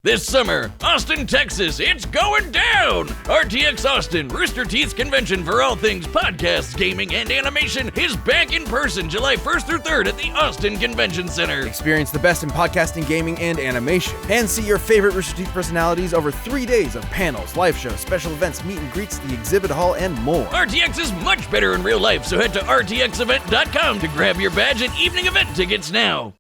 This summer, Austin, Texas, it's going down! RTX Austin, Rooster Teeth's convention for all things podcasts, gaming, and animation is back in person July 1st through 3rd at the Austin Convention Center. Experience the best in podcasting, gaming, and animation. And see your favorite Rooster Teeth personalities over 3 days of panels, live shows, special events, meet and greets, the exhibit hall, and more. RTX is much better in real life, so head to rtxevent.com to grab your badge and evening event tickets now.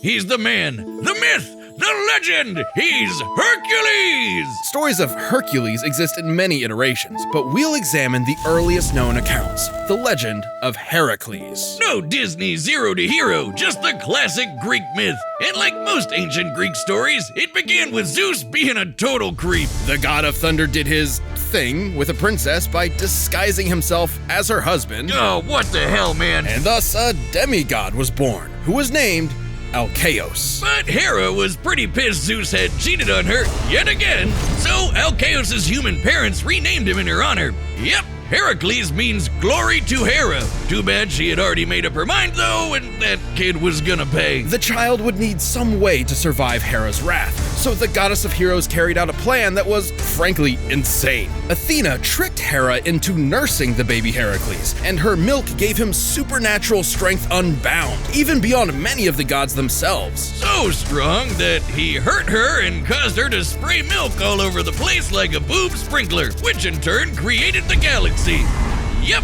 He's the man, the myth, the legend. He's Hercules! Stories of Hercules exist in many iterations, but we'll examine the earliest known accounts, the legend of Hercules. No Disney zero to hero, just the classic Greek myth. And like most ancient Greek stories, it began with Zeus being a total creep. The god of thunder did his thing with a princess by disguising himself as her husband. Oh, what the hell, man? And thus a demigod was born, who was named Alcaeus. But Hera was pretty pissed Zeus had cheated on her yet again, so Alcaeus' human parents renamed him in her honor. Yep, Heracles means glory to Hera. Too bad she had already made up her mind though, and that kid was gonna pay. The child would need some way to survive Hera's wrath, so the goddess of heroes carried out a plan that was, frankly, insane. Athena tricked Hera into nursing the baby Heracles, and her milk gave him supernatural strength unbound, even beyond many of the gods themselves. So strong that he hurt her and caused her to spray milk all over the place like a boob sprinkler, which in turn created the galaxy. Yep,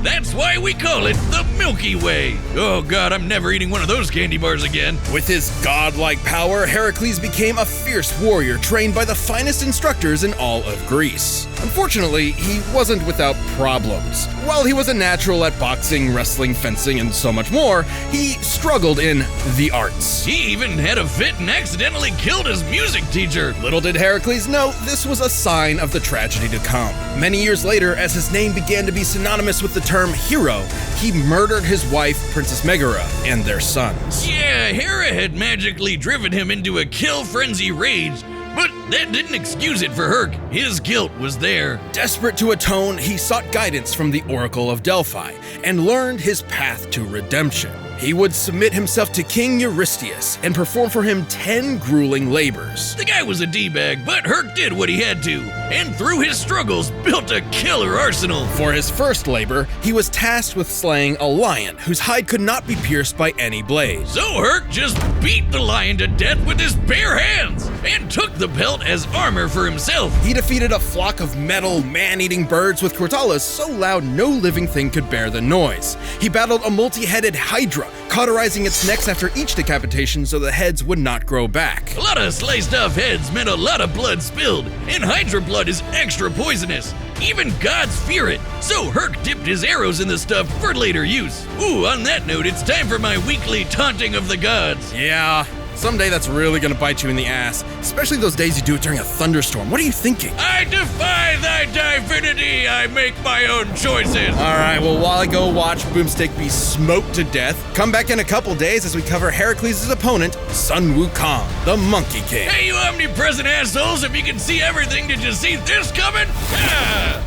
that's why we call it the Milky Way. Oh god, I'm never eating one of those candy bars again. With his godlike power, Heracles became a fierce warrior trained by the finest instructors in all of Greece. Unfortunately, he wasn't without problems. While he was a natural at boxing, wrestling, fencing, and so much more, he struggled in the arts. He even had a fit and accidentally killed his music teacher. Little did Heracles know this was a sign of the tragedy to come. Many years later, as his name began to be synonymous with the term hero, he murdered his wife, Princess Megara, and their sons. Yeah, Hera had magically driven him into a kill frenzy rage, but that didn't excuse it for Herc. His guilt was there. Desperate to atone, he sought guidance from the Oracle of Delphi and learned his path to redemption. He would submit himself to King Eurystheus and perform for him 10 grueling labors. The guy was a D-bag, but Herc did what he had to, and through his struggles built a killer arsenal. For his first labor, he was tasked with slaying a lion whose hide could not be pierced by any blade. So Herc just beat the lion to death with his bare hands and took the pelt as armor for himself. He defeated a flock of metal, man-eating birds with cortalas so loud no living thing could bear the noise. He battled a multi-headed hydra, cauterizing its necks after each decapitation so the heads would not grow back. A lot of sliced off heads meant a lot of blood spilled, and hydra blood is extra poisonous. Even gods fear it, so Herc dipped his arrows in the stuff for later use. Ooh, on that note, it's time for my weekly taunting of the gods. Yeah, someday that's really gonna bite you in the ass, especially those days you do it during a thunderstorm. What are you thinking? I defy thy divinity, I make my own choices. Alright, well while I go watch Boomstick be smoked to death, come back in a couple days as we cover Heracles' opponent, Sun Wukong, the Monkey King. Hey, you omnipresent assholes, if you can see everything, did you see this coming? Ah!